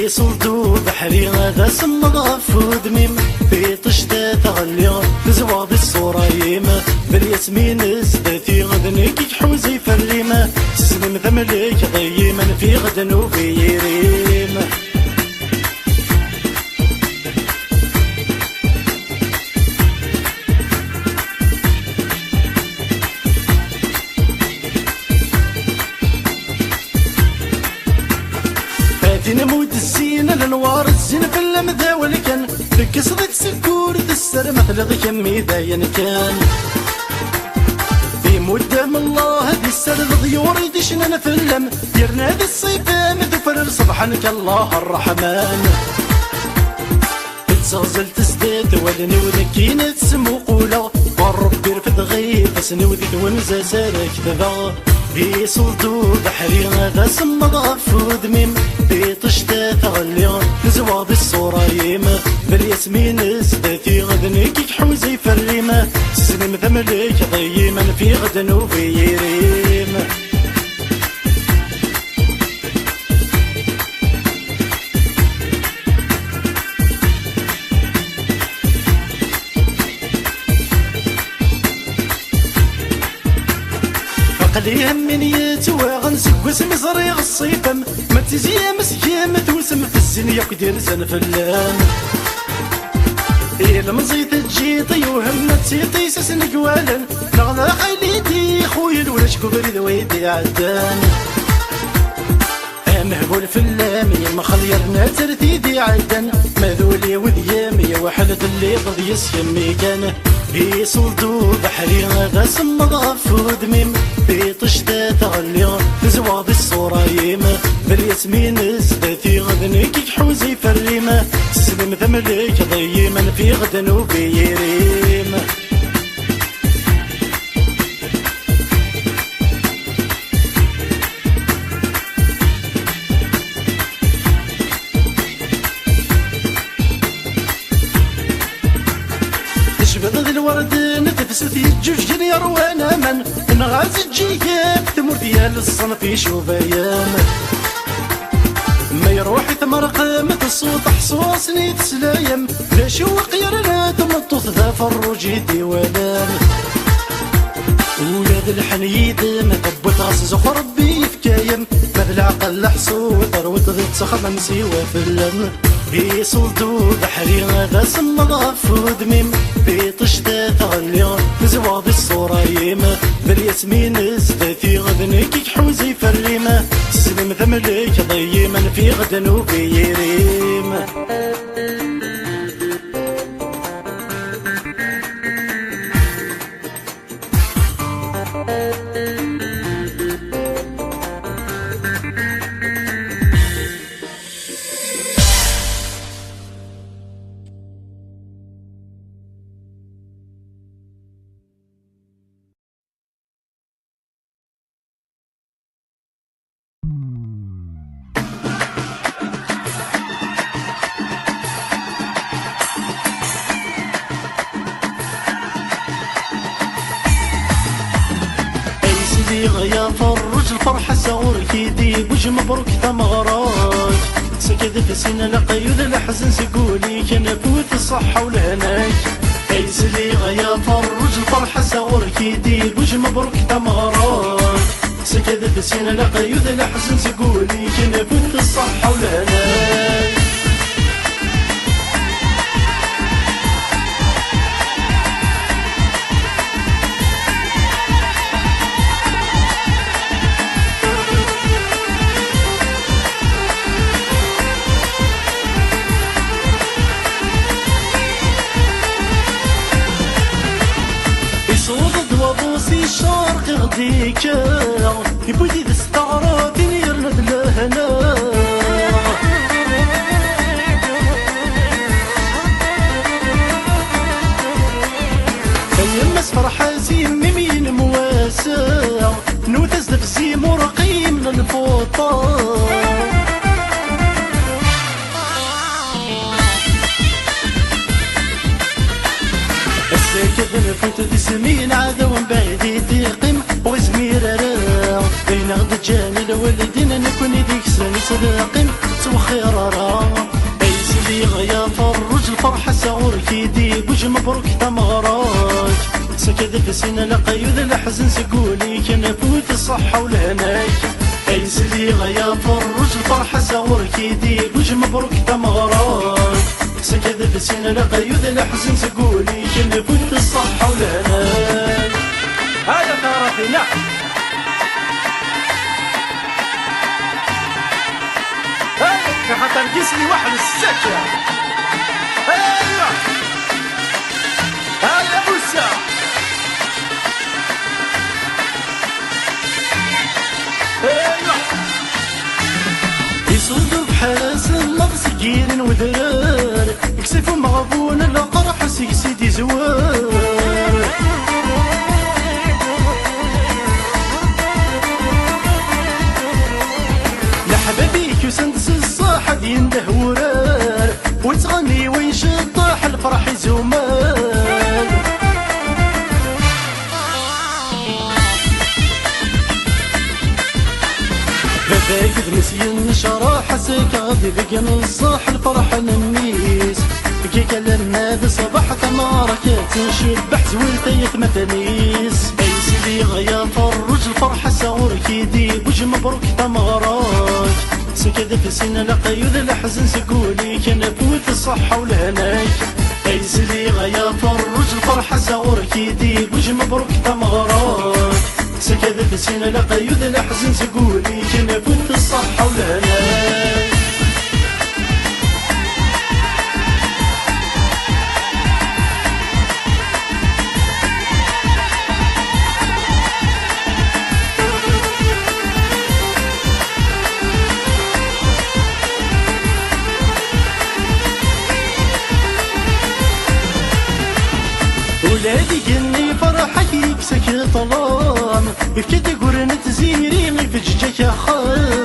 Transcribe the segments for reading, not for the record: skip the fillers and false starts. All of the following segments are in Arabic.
صلتو بحري هذا سمغ فود ميم في طشتا تغلي تزوغ بالصورة يما بالياسمين استاتي غدنك حوزي فريمة تسلم ذملك غيما في غدن وفي يريم نموت الزين الانوار الزين في اللمذا والكن في قصدك سكور تسر مثل كمي داين كان في مدام الله هدي السر الضيور يدشنا في اللم يرنا ذي الصيفان ذفر صبحنك الله الرحمن تزغزل تزداد ولني وذكينا تسمو قولا والرب يرفد غيب فسني وذي ونزا سارك ذا في صلتو بحري هذا سمغ فود ميم في طشتا تغلي نزوى بالصورة يما بالياسمين استاتي غدنك حوزي فريمة تسلم ذملك ضيما في غدن وفي يريم قليهم من يتواغن سقوس مزريغ الصيفم ما تزيام سيام توسم في الزين يقدر زن فلان المزيت تجي طيوهم ما تسيطي سسن قوالا نغضى خليتي خويا الولاش كبري ذويدي عدان مهبول في اللامي ما خليرنا ترتيدي عدن مذولي وذيامي وحلة اللي ضد يسيمي كان في صلتو بحري هذا سمغ فود ميم في طشتا تغلي تزوى بالصورة يما بالياسمين استاتي غدنك حوزي فريمة تسلم ذملك ضيما في غدن وفي يريم تشبض الورد نتفسد يجوج جني روانا من نغاز الجياب تمر ديال الصنف يشوف ايام ما يروح يتمرقم تصوت حصوصني تسلايم لا شوق يرنا تمطط ذا فروج يدي ولام ولاد الحنيد ما تبوت غاس زخر ربي فكايم ما بالعقل حصو ثروت ذي تسخم سوا فلان في صلتو بحري هذا سمغ فود ميم في طشتا تغلي نزوى بالصورة يما بالياسمين استاتي غدنك حوزي فريمة تسلم ذملك ضيما في غدن وفي يريم يا فرج الفرحة ساورك يديك وش مبروك تمغراك سكت في سنة لقيود الحزن سقولي كان فوت الصحة والهناك ايسلي يا فرج الفرحة ساورك يديك وش مبروك تمغراك سكت في سنة لقيود الحزن سقولي كان فوت الصحة والهناك الشرق غديك يبودي تستعرض يرند لهنا يمس فرحة زين مين مواسع نوتز دفزي مرقي من الفوطة سمين عاد ومن بعد يقيم وزمير راه بين غد جاني الوالدين نكون ديك سنة صداقم توخير راه اي سيدي غيا فرج الفرحة ساور كيدي بوج مبروك تمغراك سكد في سنة لقيود الحزن سقولي كان فوت الصحة والهناك اي سيدي غيا فرج الفرحة ساور كيدي بوج مبروك تمغراك سكد في سنة لقيود الحزن سقولي كان فوت الصحة والهناك هذا فرحنا خاطر جسمي واحد السكة ايوه هيا بوسة ايوه يصدوا بحال سما مسكين ودرار يكسفوا مغبون القرح سيدي زوار لحبابيك وسندس الصاحب ينده ورار وتغني ويشطح الفرح زمان باباك مسيين شراح سكاضي بقى نصاح الفرح نميس كي كلمنا بصباح تمارك تنشبح زويلتي يتمتنيس اي سيدي غيا فرج الفرحة ساور كيدي بوج مبروك تمغراك سكد في سنة لقيود الحزن سقولي كان فوت الصحة والهناك اي سيدي غيا فرج الفرحة ساور كيدي بوج مبروك تمغراك سكد في سنة لقيود الحزن سقولي كان فوت الصحة والهناك ولادي جني فرحك يكسك طلام يبكي تقول نتزيري في ججك يا خام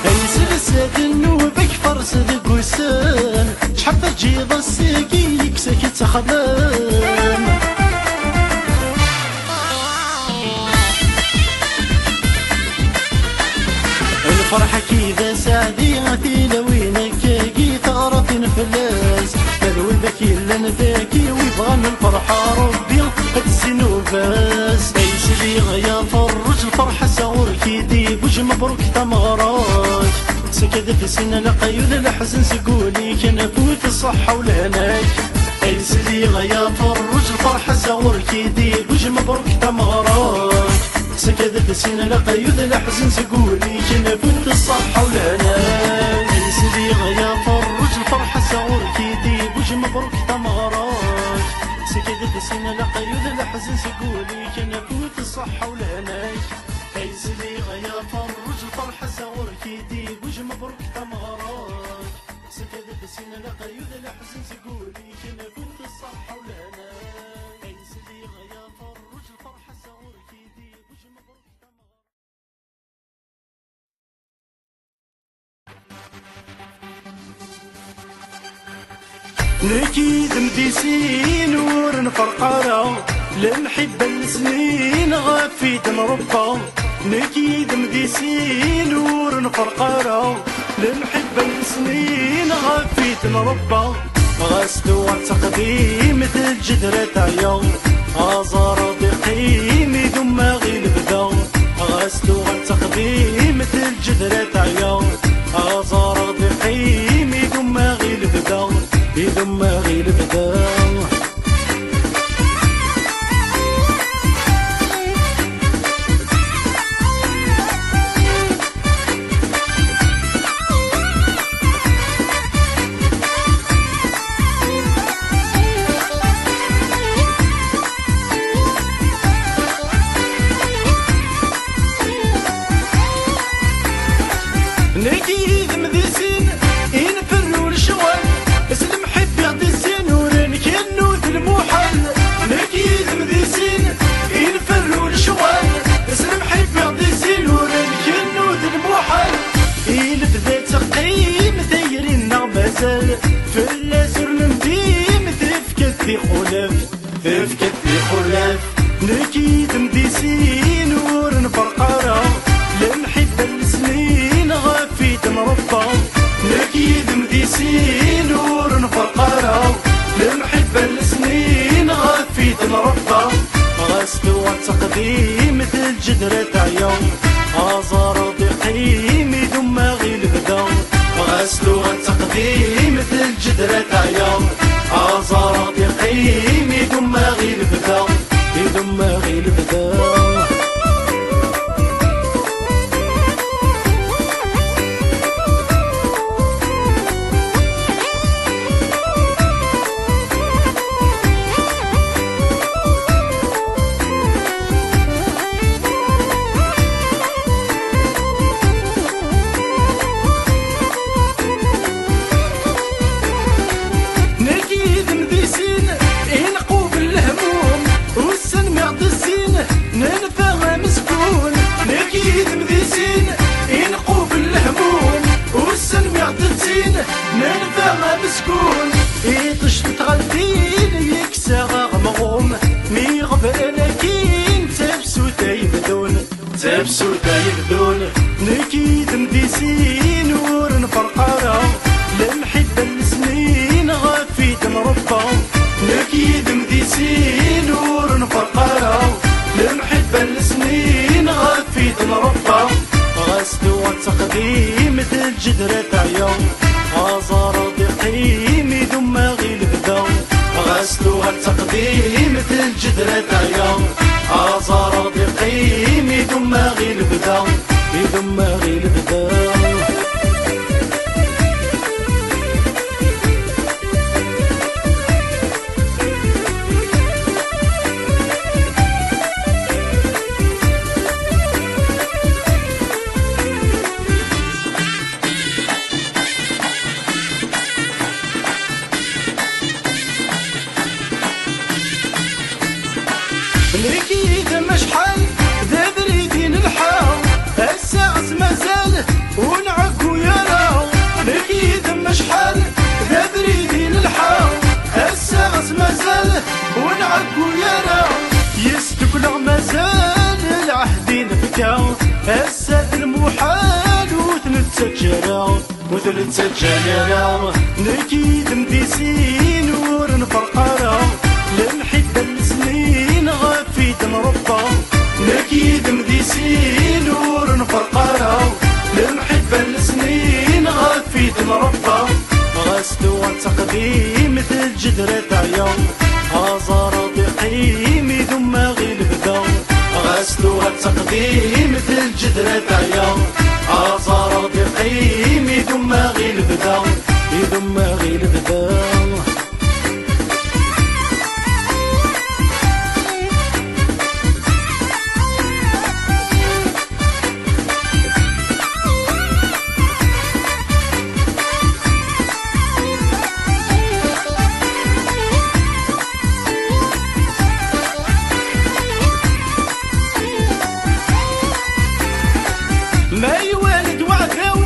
اي سلسة النوبك فرس ذق وسام شحال تجيب الساقي يكسك تخدام الفرحة كيذا سعدي غتي لوينك كي تعرف نفلاس بلو ذاكي لنذاكي ويبغى الفرحة ربي قد السنوباس اي سيدي غيا فرج الفرحة ساور كيدي بوج مبروك تمغراك سكد في سنة لقيود الحزن سقولي كان فوت الصحة والهناك اي سيدي غيا فرج الفرحة ساور كيدي بوج مبروك تمغراك سكد في سنة لقيود الحزن سقولي كان فوت الصحة والهناك اي سيدي غيا فرج الفرحة ساور كيدي بوج مبروك تمغراك سكد في سنة لقيود الحزن سقولي كان فوت الصحة والهناك اي سيدي غيا فرج الفرحة ساور كيدي بوج مبروك تمغراك سكد في سنة لقيود الحزن سقولي كان فوت الصحة والهناك اي سيدي غيا فرج الفرحة ساور كيدي بوج مبروك تمغراك نكيد مديسين ور نفرقرا للمحبة السنين غفيت نربا نكيد مديسين ور نفرقرا للمحبة السنين غفيت نربا غسلو تقديم مثل الجدرة عيا غزار بقيم ثم غير بدا غسلو تقديم مثل الجدرة عيا غزار بقيم ثم غير بدا ثم غير بدا خلاف نكيد مديسين ورنفرقارا لمحبة السنين غفيت مربى نكيد مديسين ورنفرقارا لمحبة السنين غفيت مربى غسلوا التقديم مثل الجدرة عيون أزار ضيقيم يدم غير البدا غسلوا التقديم مثل الجدرة عيون أزار ضيقيم يدم غير البدا يدم غير البدا مسكون يطش تغلدين يكسى غمغوم مي غبالكين تبسو تايبدون نكيد مديسين ورنفرقارا لمحبة السنين غفيت مربى نكيد مديسين ورنفرقارا لمحبة السنين غفيت مربى غسلوا التقديم مثل الجدرة عيون أزار ضيقيم يدم غير البدا غسلوا التقديم مثل الجدرة عيون أزار ضيقيم يدم غير البدا يدم غير البدا نكيد مشحال ذا بريدين الحاو الساعة مازال ونعقو يراو نكيد مشحال ذا بريدين الحاو الساعة مازال ونعقو يراو يستقلع مازال العهدين بكاو السائل محال وثلث جراو نكيد مديسين ورنفرقارا لمحبة السنين غفيت مربى نكيد مديسين ورنفرقارا لمحبة السنين غفيت مربى غسلوا التقديم مثل الجدرة عيون أزار ضيقيم يدم غير البدا غسلوا التقديم مثل الجدرة عيون أزار ضيقيم يدم غير البدا يدم غير البدا ما يوالد وعداو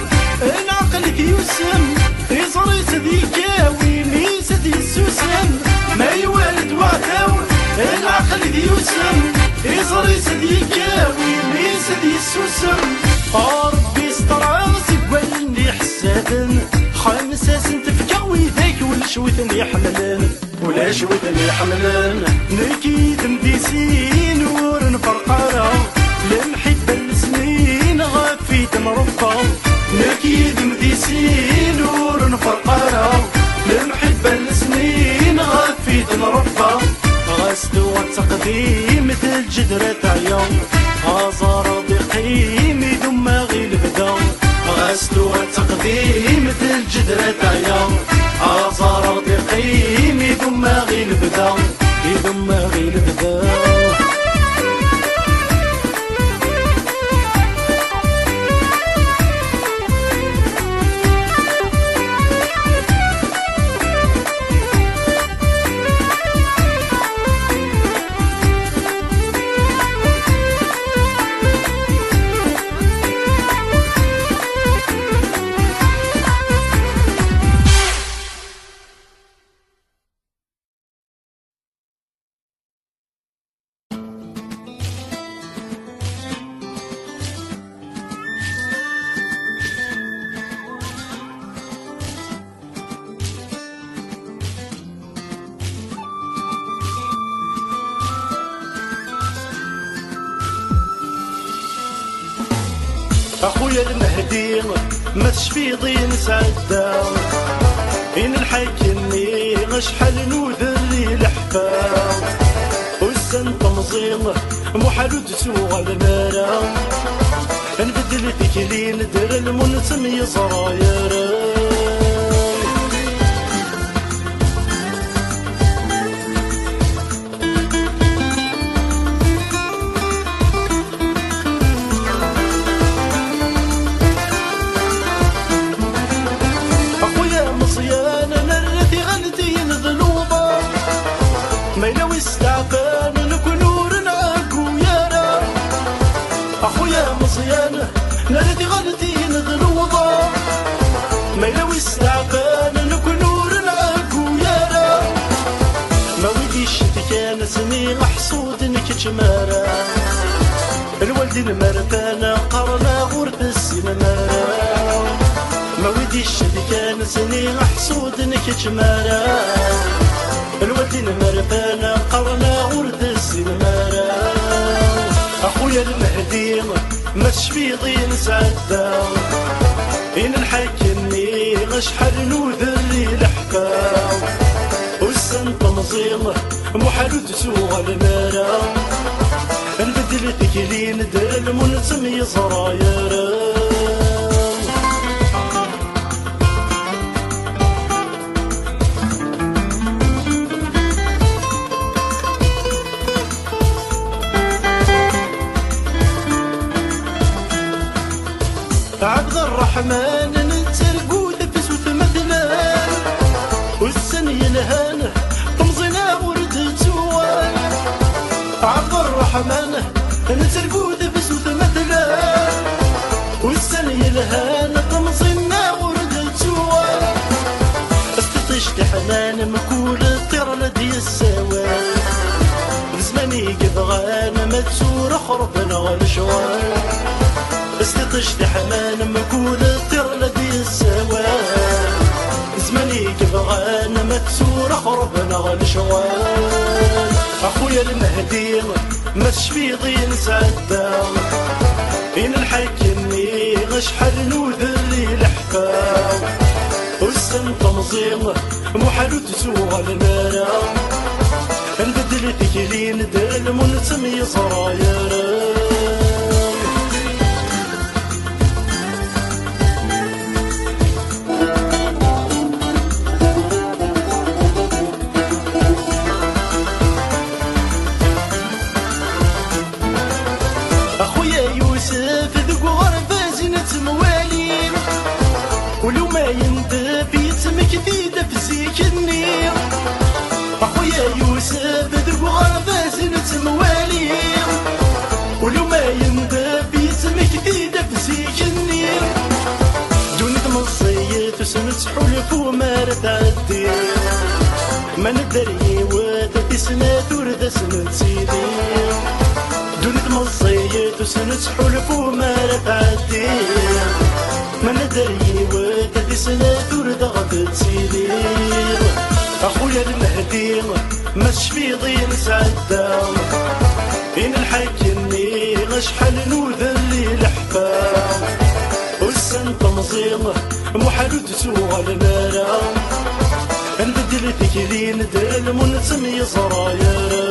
العقل يسم يزريت ذيكاوي ميسد يسوسم ما يوالد وعداو العقل يسم يزريت ذيكاوي ميسد يسوسم ربي استر راسي ولني حسابن خمسة سنت فكاوي ذاك ولا شويتني يحملن نكيد مديسين ورنفرقارا لمحبة السنين غفيت مربى نكيد مديسين ورنفرقارا لمحبة السنين غفيت مربى غسلوا التقديم مثل الجدرة عيون أزار ضيقيم يدم غير البدا غسلوا التقديم مثل الجدرة عيون أزار ضيقيم يدم غير البدا يدم غير البدا اخويا المهدي ما تشفيضي نسعدا إن الحكمني شحال نوذري الحفاظ والسن تمزيض محال تسوى المرا نبدل فيك لي ندر المنتم يصراير ما يلوي استعفان نكون نورنا كويانا اخويا مصيان نردي غلطي نغلوضا ما يلوي استعفان نكون نورنا كويانا ما وديش كان سني محصود نكتشمارا الوالد المرتانا قرنا غرب السمارا ما وديش كان سني محصود نكتشمارا الودين مرفانا قرنا ورد السمارة اخويا المهدي ما تشفيضي نسعدا إن الحكمني شحال نوذري الحفاظ والسن تمزيض محال تسوى المرا نبدل فيك لي ندر المنتم يصراير عبد الرحمن نترقود بسوت مثلا والسن يلهان طمزنا ورد توال عبد الرحمن نترقود بسوت مثلا والسن يلهان طمزنا ورد توال استطيش حنان مكول الطير لدي السوال زماني قبغان ما تسور خربنا والشوال استطشت حنان مكون الطير لدي السوال زماني كبغان مكسور خربنا غالشوال اخويا المهدي ما تشفيضي نسعدا إن الحكمني شحال نوذري الحفاظ والسن تمزيض محال تسوى المرا نبدل فيك لي ندر المنتم يصراير ولو ما يندب يتمك في دفزيك النير اخويا يوسف ذو غربة زينة موالير ولو ما يندب يتمك في دفزيك النير دون تمصيت وسنت حلف وما رتعدي ما ندري وتدي سنة ورد سنة سيدي دون تمصيت وسنت حلف وما رتعدي ما ندري وتدي سنة ورد غد تسيلير اخويا المهدي ما تشفيضي نسعدا إن الحكمني شحال نوذري الحفاظ والسن تمزيض محال تسوى المرا نبدل فيك لي ندر المنتم يصراير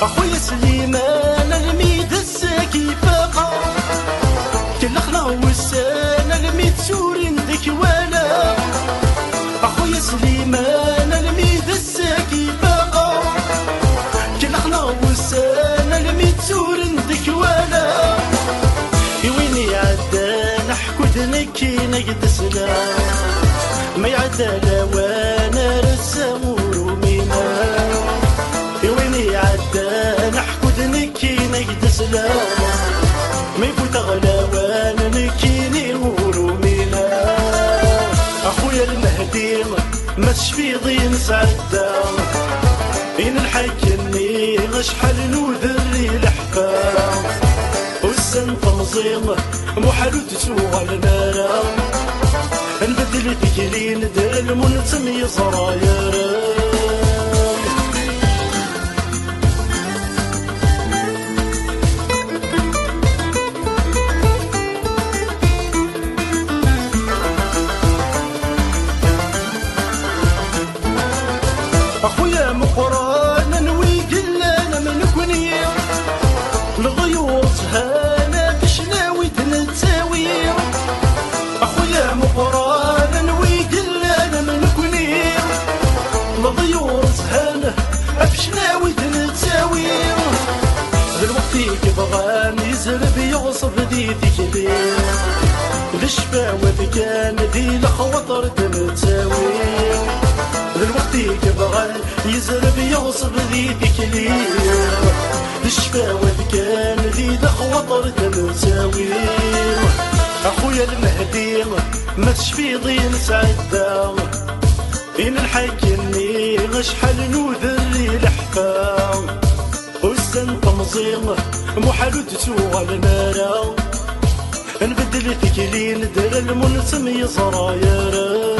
اخويا سليمان الميد الساكي فاقا كل خلا والسان الميد سوري ندك وانا اخويا سليمان الميد الساكي فاقا كل خلا والسان الميد سوري ندك وانا ويني عدا نحكد نكي نقد سلام ما يعدا لا وانا رسام ورومينا ويني عدا نحكد نكي نقد سلام ما يفوت غلا وانا نكيني ورومينا اخويا المهدي ما تشفيضي نسعدا إن الحكمني شحال نوذري الحفاظ وسن تمزيغ محال تسوى المرا نبدل تكلين دير المنتم يصرا يرا أخويا مقرانا نوي قلانا من كوني الغيور تهانا تشناوي تنتساوي أخويا مقرانا نوي قلانا من كوني الغيور تهانا تشناوي تنتساوي الوقت يبغان يزرب يغصب ديتي كبير الشفاوة كان دي الخواطر تنتساوي الوقت يبغى يزرب يغصب ذي تكلير الشفاوة كان ذي خواطر تمساوي أخويا المهدي ما تشفي ضين سعدة إن الحكمني غشحال نوذري الحفا وسن تمزيغ محال تسوى المرا نبدل تكلين دير المنسم يصرا يرا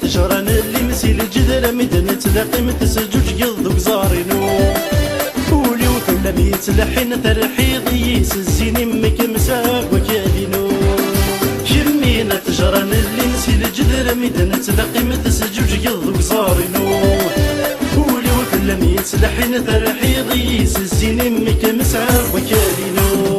تجران اللي مسيل الجدر مدن تلاقي متسجوج يضوك زارينو ولي وثلا ميتلحين ترحيض يس الزين مك مساق وكالينو جمينا تجران اللي مسيل الجدر مدن تلاقي متسجوج يضوك زارينو ولي وثلا ميتلحين ترحيض يس الزين مك مساق وكالينو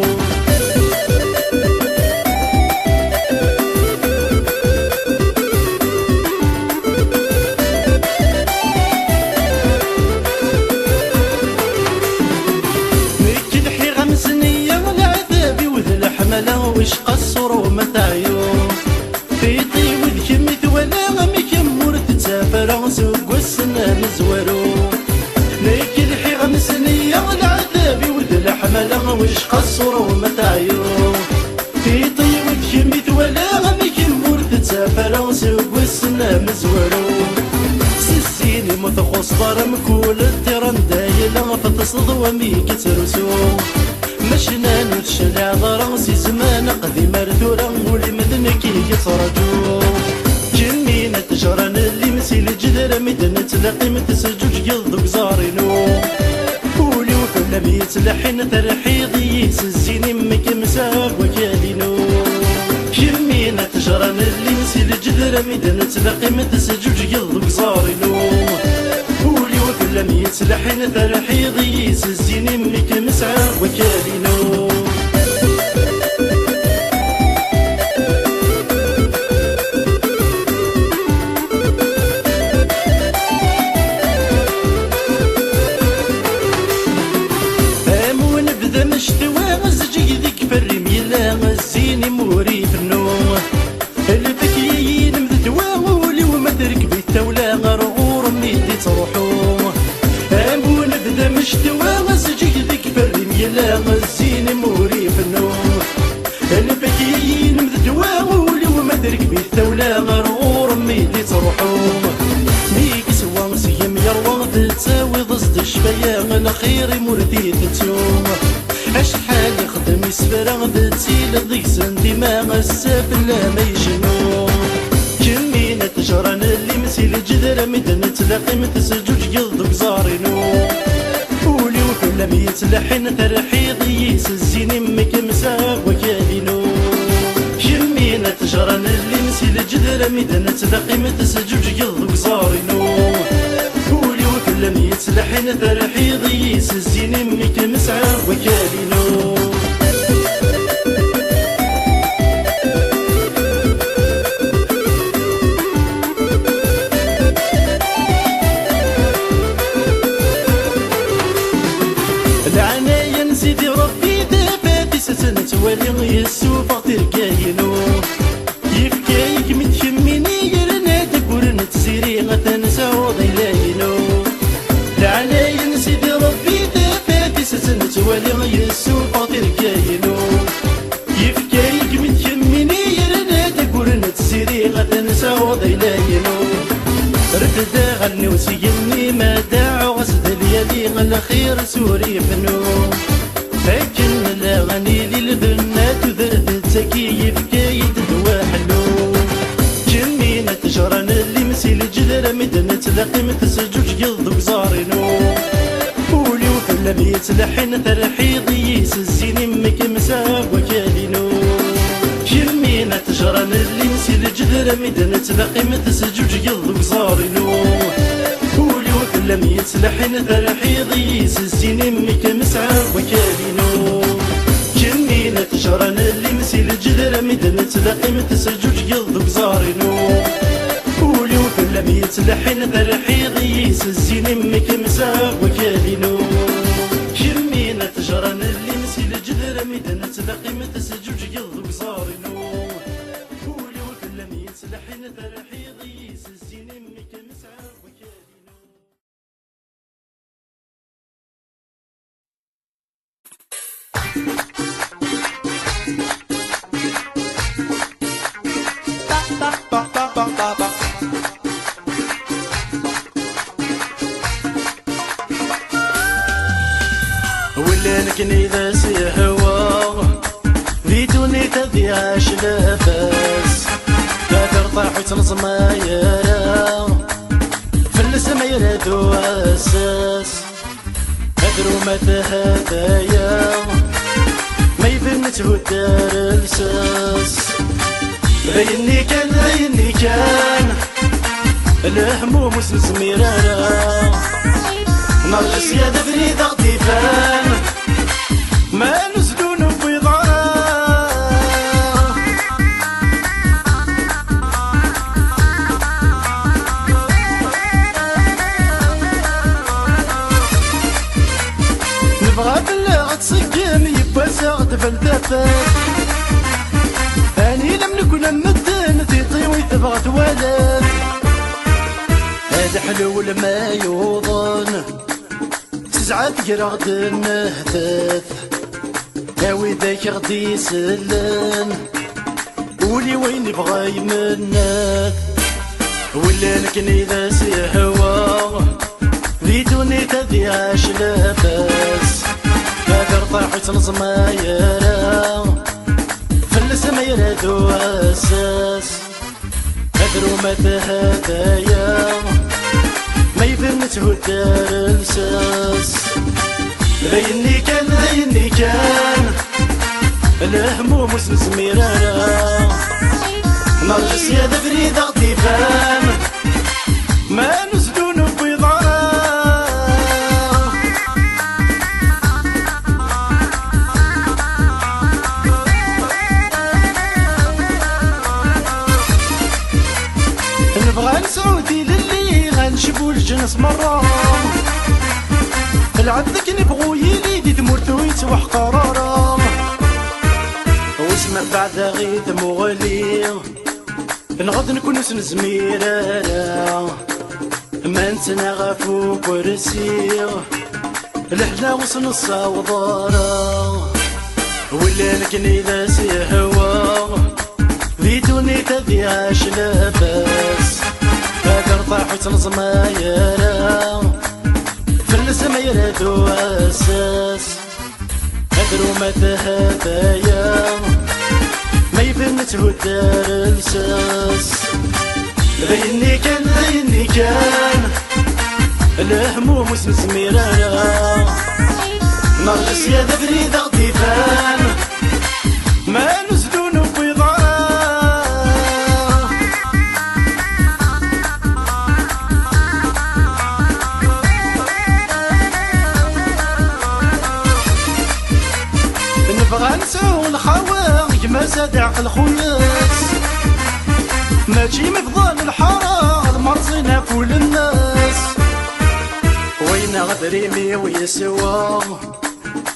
وش قصر ومتايو في طيب ذكمت ولا غمك مورت تسافر سوق والسنة مزورو ليك الحي غمسني العذابي وذ الحمل وش قصر ومتايو في طيب ذكمت ولا مزورو سيسيني مثخص ضرم كل التيران دايلا فتصد وميك ترسو مشنا نتشلع ضرم سي زمان قديم مرثورا ولي مدنك يترجو جنينة جران اللي مسيل الجدر مدن تلاقي متسجوج يضو زارينو قولي وفلا بيتلحن ترحيضي يسزيني مك مساق وكالينو جنينة جران اللي مسيل الجدر مدن تلاقي متسجوج يضو زارينو قولي وفلا بيتلحن ترحيضي يسزيني مك مساق وكالينو موري في النوم البكيين مذتواولي وما تركبي التولى غرور ميدي تروحو امو نبدا مشتوا زجيك ذيك فريم يلا غزين موري في النوم البكيين مذتواولي وما تركبي التولى غرور ميدي تروحو ميك سوا سيم يروى تتساوي ضد الشفايا الخير مورتي تتوم اشحال يخدم يسفر غدتيل ضيق سندي ما غساف لا ما يجنو جنينة جران اللي مسيل الجدر مدن تلاقي متسجوج يضوك زارينو قولي وفلا ميتلحن ترحيضي يسزيني مك مساق وكالينو جنينة جران اللي مسيل الجدر مدن تلاقي متسجوج يضوك زارينو قولي وفلا ميتلحن ترحيضي يسزيني مك مساق وكالينو ولي يسوف تركاينو يفكايك متشميني يرنادك ورنتسيري غتنساو ضيلاينو العناين سيدي ربي دافاتي ستنت ولي يسوف تركاينو يفكايك متشميني يرنادك ورنتسيري غتنساو ضيلاينو رددا غني وسيني ما داعو غسد ليالي الخير سوري فنو لكن الاغاني للبنات وذات التكييف كايد دوا حلو جنينة جران اللي مسيل الجدر مدن تلاقي متسجوج يضوك زارينو قولي وفلا بيتلحن ترحيضي يسزيني مك مساق وكالينو جنينة جران اللي مسيل الجدر مدن تلاقي متسجوج يضوك زارينو قولي وفلا بيتلحن ترحيضي يسزيني مك مساق وكالينو جنينة جران اللي مسيل الجدر مدن تلاقي متسجوج يضوك زارينو قولي وفلا بيتلحن ترحيضي يسزيني مك مساق وكالينو جنينة جران اللي مسيل الجدر مدن تلاقي متسجوج يضوك زارينو قولي وفلا بيتلحن ترحيضي يسزيني مك مساق وكالينو ولا لكن إذا سيهوا فيتوني تذيعش نفس لا ترطح وتنصم يرى في السما ذو أساس أدرو متى هدايا ما يبنت هو الدار الساس بيني كان الهموم وسميرانا نرجس يا دبري ضغطي فان ما نزلون في ضرا نبغى بالله تسقم يبا زغد فلتفات اني لم نكن مدن تيطي ويتبغى توالف هذا حلو لما يوضن تزعات قرغد النهتات هاوي ذاك غدي يسلن ولي وين بغا يمنات ولا نكني ذا سيهوا ذي دوني تذي عاش لاباس هاكر طاحت الزمايرة فلس ما يرادو أساس هدرو متى هدايا ما يبن تهدار الساس ذيني كان الهموم وسنزميرانا نرجس يا دبري ضغطي فان ما نزلون بيضانا نبغى نسعودي للي غنشبو الجنس مرة العبدك نبغو يليدي تمرتو يتوح قرارا واسمع بعد غيث مغلي نغد نكون سنزميرانا ما نتنا غافو كرسي الحلا وصن الصوضارا ولا نكني ذا سيهوا ذي دوني تذي عاش لاباس هاكر طاحت الزمايرة فلس ما يرادو أساس هدرو متى هدايا ما يبن تهدار الساس ذيني كان الهموم وسنزميرانا نرجس يا دبري ضغطي فان ما نزلون بيضانا نبغى نسعو الخواغ ما زاد عقل خوياس ماشي مفضل الحارة المرزينة فول الناس وين غدريمي ويسوا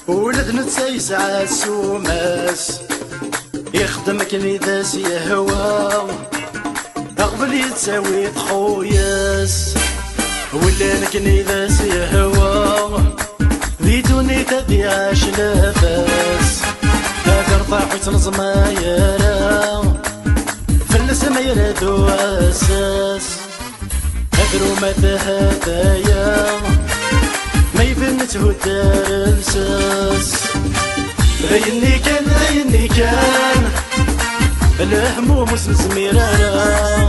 ولد نتسايس عالسوماس يخدم كني ذا سيهوا أقبل يتساوي خوياس ولا نكني ذا سيهوا ذي دوني تذي عاش لاباس هاكر طاحت الزمايرة فلس ما يرادو أساس هدرو متى هدايا ما يبن تهدار الساس ذيني كان الهموم وسنزميرانا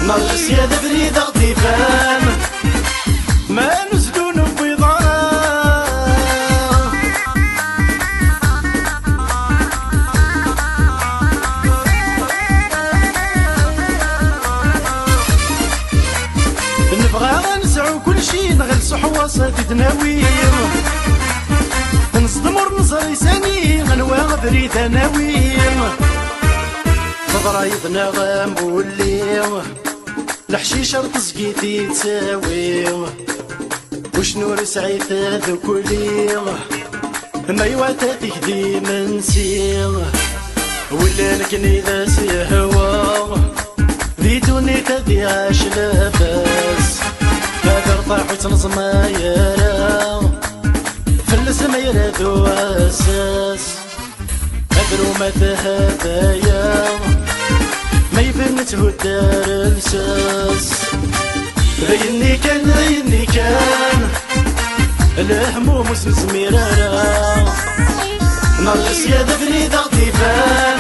نرجس يا دبري ضغطي فان ما نزلون بيضانا نبغى نسعو كل شي نغلسو حواصاتي تناوير نصدمر نصري ساني غنوا بريد اناوير فضرايضنا غنبولي الحشيشة رتزقيتي تساوي وشنو رسعيت ذكولي ما يواتاتي هدي منسي ولا نكني ذا سيهوا ذي دوني تذي عاش لاباس هاكر طاحت الزمايرة فلس ما يرادو أساس هدرو متى هدايا ما يبن تهدار الساس ذيني كان الهموم وسنزميرانا نرجس يا دبري ضغطي فان